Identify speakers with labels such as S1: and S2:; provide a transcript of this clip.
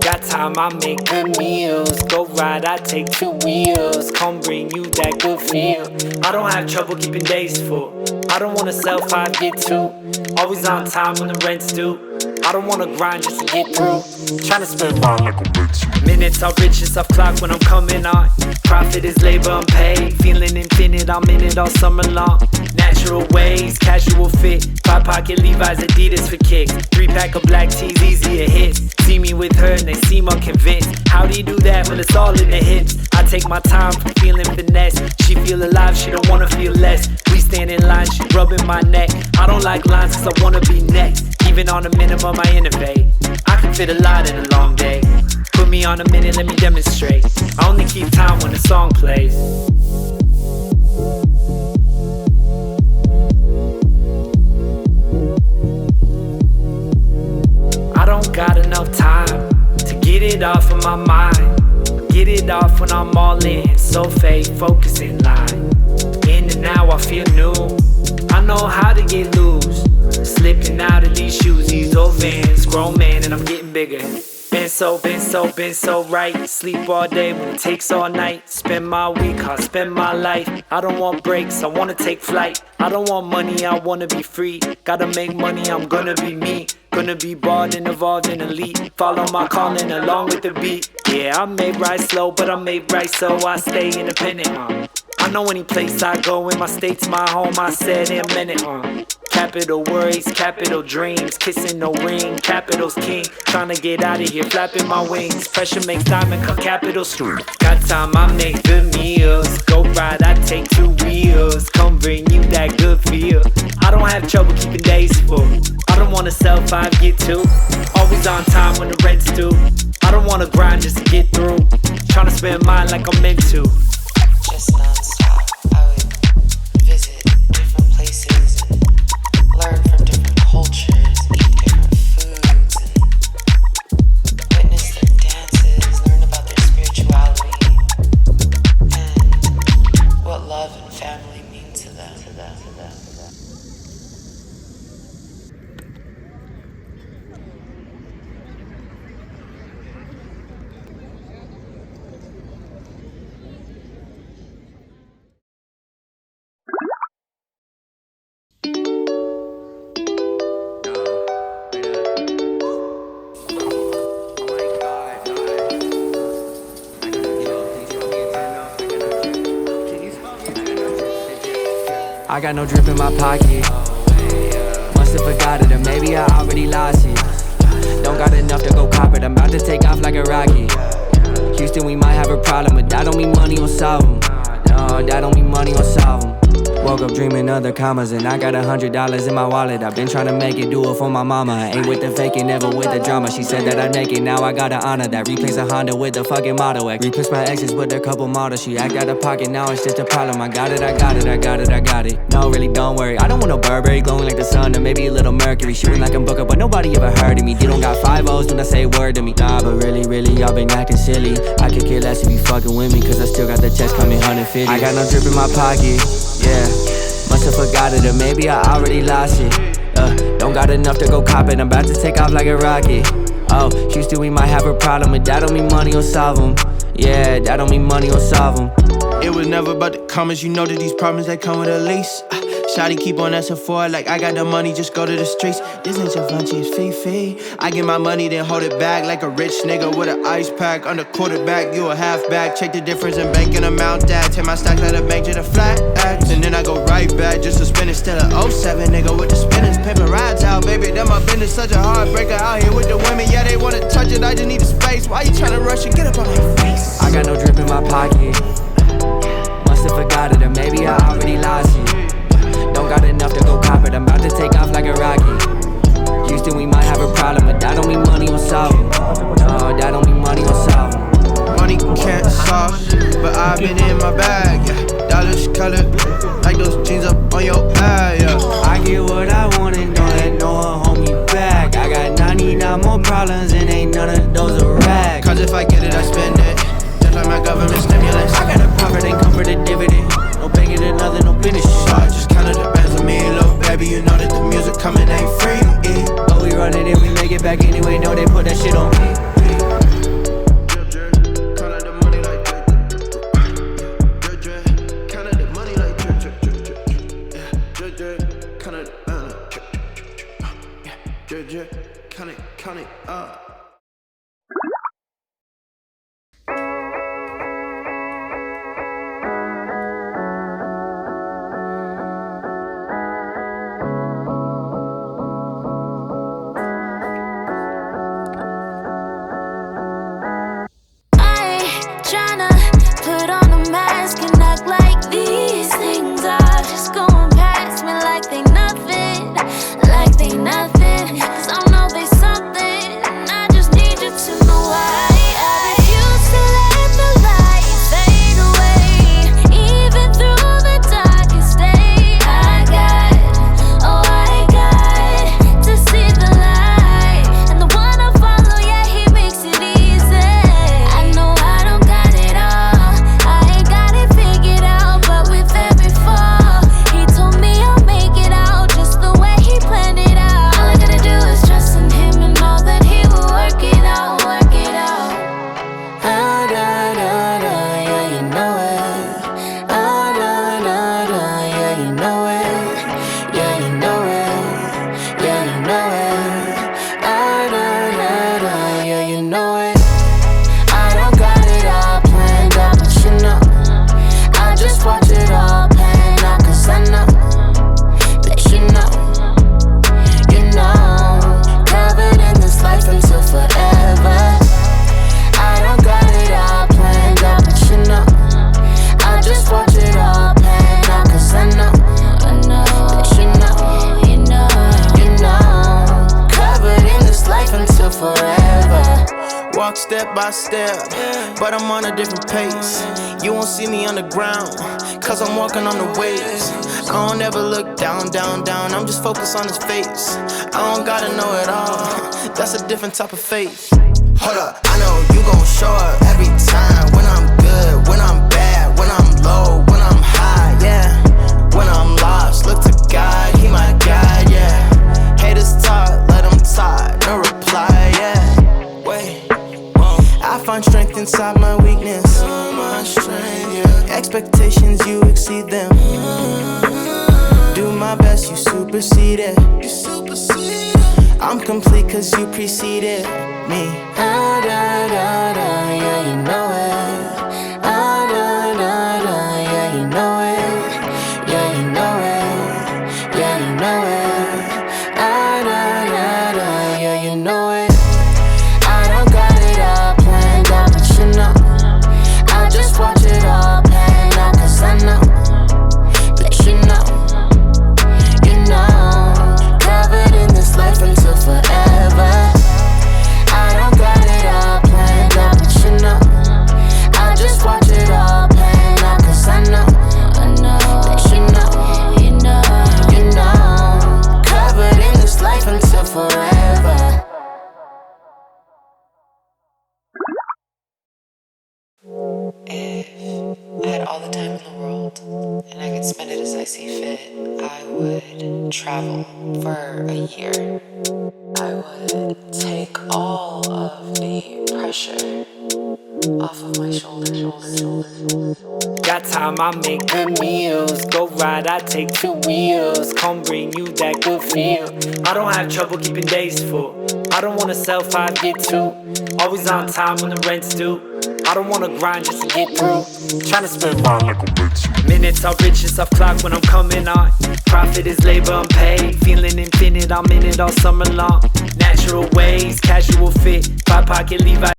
S1: Got time, I make good meals. Go ride, I take 2 wheels. Come bring you that good feel. I don't have trouble keeping days full. I don't wanna sell 5, get 2. Always on time when the rent's due. I don't wanna grind just to get through. Tryna spend mine like a bitch. Minutes are riches off clock when I'm coming on. Profit is labor unpaid. Feeling infinite, I'm in it all summer long. Natural ways, casual fit. 5 pocket Levi's, Adidas for kicks. 3-pack of black tees, easier hits. See me with her and they seem unconvinced. How do you do that when it's all in the hips? I take my time for feeling finesse. She feel alive, she don't wanna feel less. We stand in line, she rubbing my neck. I don't like lines cause I wanna be next. Even on a minimum I innovate. I can fit a lot in a long day. Put me on a minute, let me demonstrate. I only keep time when the song plays. I don't got enough time to get it off of my mind. Get it off when I'm all in. So faith, focus in line. In and out I feel new. I know how to get loose. Slipping out of these shoes, these old Vans. Grown man and I'm getting bigger. Been so right. Sleep all day when it takes all night. Spend my week, I spend my life. I don't want breaks, I wanna take flight. I don't want money, I wanna be free. Gotta make money, I'm gonna be me. Gonna be bald and evolved and elite. Follow my calling along with the beat. Yeah, I may ride slow, but I may right so I stay independent. I know any place I go in my state's my home, I said in a minute. Capital worries, capital dreams. Kissing no ring, capital's king. Tryna get out of here, flapping my wings. Pressure makes diamond cut capital stream. Got time, I make good meals. Go ride, I take 2 wheels. Come bring you that good feel. I don't have trouble keeping days full. I don't wanna sell 5, get 2. Always on time when the rent's due. I don't wanna grind just to get through. Tryna spend mine like I'm meant to.
S2: Just non-stop, I would visit different places and learn from different cultures, eat different foods, and witness their dances, learn about their spirituality, and what love and family mean to them.
S3: I got no drip in my pocket. Must've forgot it, or maybe I already lost it. Don't got enough to go cop it, I'm about to take off like a rocket. Houston, we might have a problem, but that don't mean money will solve them. No, that don't mean money will solve them. Woke up dreaming other commas, and I got $100 in my wallet. I've been trying to make it, do it for my mama. I ain't with the faking, never with the drama. She said that I'd make it, now I gotta honor that. Replace a Honda with the fucking Model X. Replace my exes with a couple models. She act out of pocket, now it's just a problem. I got it. No, really, don't worry. I don't want no Burberry glowing like the sun, or maybe a little Mercury. Shooting like I'm Booker, but nobody ever heard of me. You don't got 5 O's when I say word to me. Nah, but really, y'all been acting silly. I could care less if you fucking with me, cause I still got the checks coming 150. I got no drip in my pocket, yeah. Must've forgot it, or maybe I already lost it. Don't got enough to go cop it, I'm about to take off like a rocket. Oh, Houston, we might have a problem, but that don't mean money will solve them. Yeah, that don't mean money will solve them.
S4: It was never about the comments, you know that these problems, they come with a lease. Shawty keep on asking for it like I got the money, just go to the streets. This ain't Givenchy, it's Fifi. I get my money, then hold it back like a rich nigga with an ice pack. Under quarterback, you a halfback. Check the difference in banking amount that. Take my stacks out of bank to the flat X. And then I go right back just to spin it. Still a 07 nigga with the spinners. Paper rides out, baby, that my business. Such a heartbreaker out here with the women. Yeah, they wanna touch it, I just need a space. Why you tryna rush it? Get up on my face.
S3: I got no drip in my pocket. Must've forgot it, or maybe I already lost it. Don't got enough to go cop it, I'm about to take off like a rocket. Houston, we might have a problem, but that don't mean money will solve them. No, that don't mean money will solve them.
S4: Money can't solve, but I've been in my bag, yeah. Dollars colored, like those jeans up on your eye, yeah.
S3: I get what I want and don't let no one hold me back. I got 99 more problems and ain't none of those a rag.
S4: Cause if I get it, I spend it, just like my government stimulus.
S3: I got a profit, ain't come for the dividend. No banking or nothing, no business.
S4: It just kinda depends on me, little baby. You know that the music coming ain't free.
S3: But we run it and we make it back anyway. Know they put that shit on me.
S4: walk step by step, but I'm on a different pace. You won't see me on the ground, cause I'm walking on the waves. I don't ever look down, down, down, I'm just focused on his face. I don't gotta know it all, that's a different type of faith. Hold up, I know you gon' show up every time. When I'm good, when I'm bad, when I'm low, when I'm high, yeah. When I'm lost, look to God, he my guide, yeah. Haters talk, let them talk, no reply, yeah. Wait, I find strength inside my weakness. My strength, yeah. Expectations, you exceed them. Do my best, you supersede it. I'm complete cause you preceded me. Ah, da, da, da, yeah, you know it. Ah, da, da, da, yeah, you know it. Yeah, you know it. Yeah, you know it. Ah, da, da, da, yeah, you know it. I don't got it all planned out, but you know I just watch it all pan out, cause I know that you know. You know, covered in this life until forever. I don't got it all planned out, but you know I just watch it all pan out, cause I know that you know, you know, covered in this life until forever.
S2: If I had all the time in the world and I could spend it as I see fit, I would travel for a year. I would take all of the pressure off of my shoulders.
S1: Got time, I make good meals. Go ride, I take 2 wheels. Come bring you that good feel. I don't have trouble keeping days full. I don't wanna sell 5, get 2. Always on time when the rent's due. I don't wanna grind just to get through. Tryna spend mine like a bitch. Minutes are riches off clock when I'm coming on. Profit is labor unpaid. Feeling infinite, I'm in it all summer long. Natural ways, casual fit. 5 pocket Levi.